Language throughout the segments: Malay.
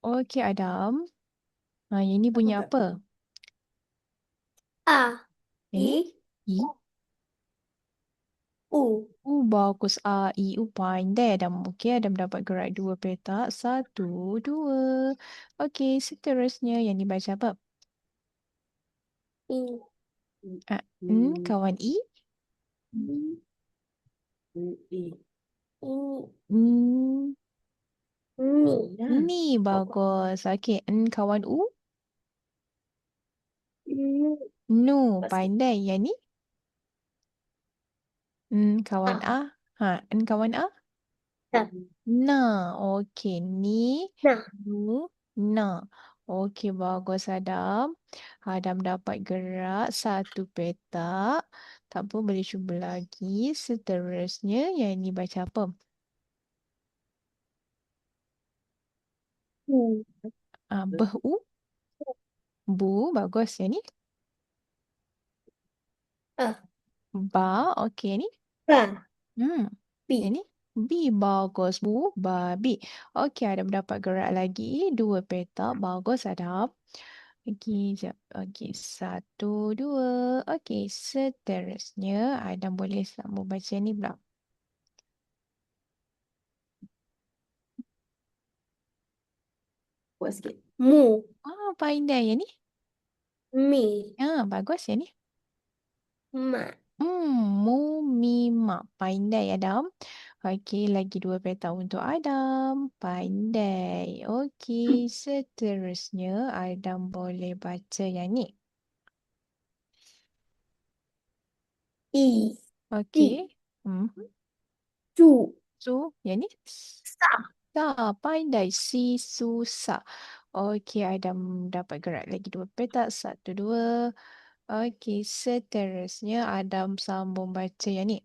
Okey, Adam. Yang ini Apa bunyi Kak? apa? A, Yang ni? I, I. U. Bagus. A, I, U. Pandai, Adam. Okey, Adam dapat gerak dua petak. Satu, dua. Okey, seterusnya yang ni baca apa? I, Kawan I. I, I, Hmm, Ni. ni bagus. Okey, kawan U. Ni. Nu, Apa sikit? pandai. Yang ni? Kawan A. A. Kawan A. Nah. Nah, okey. Ni, Nah. nu, nah. Okey, bagus Adam. Adam dapat gerak satu petak. Tak apa, boleh cuba lagi. Seterusnya, yang ini baca apa? U. Behu, bu, bagus. Yang ni? A. Ba, okey. Yang ni? Ba. Hmm. Yang Bi. ni? Bi, bagus. Bu, babi. Okey, Adam dapat gerak lagi. Dua petak. Bagus, Adam. Okey, jap. Okey, satu, dua. Okey, seterusnya Adam boleh sambung baca ni pula. Buat sikit. Mu. Pandai yang ni. Mi. Bagus yang ni. Ma. Mu, mi, mak. Pandai, Adam. Okey, lagi dua petak untuk Adam. Pandai. Okey, seterusnya Adam boleh baca yang ni. I. Okey. I. Hmm. Cu. So, yang ni? Sa. Pandai. Si, susah. Okey, Adam dapat gerak lagi dua petak. Satu, dua. Okey, seterusnya Adam sambung baca yang ni.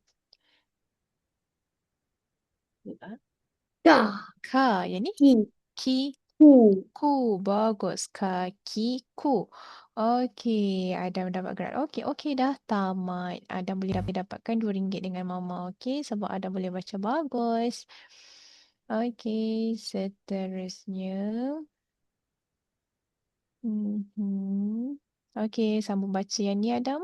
Da. Ka, yang ni? Ki. Ki, Ku. ku. Bagus. Kakiku. Okey, Adam dapat gerak. Okey dah tamat. Adam boleh dapatkan RM2 dengan Mama. Okey, sebab Adam boleh baca bagus. Okey, seterusnya. Okey, sambung baca yang ni Adam.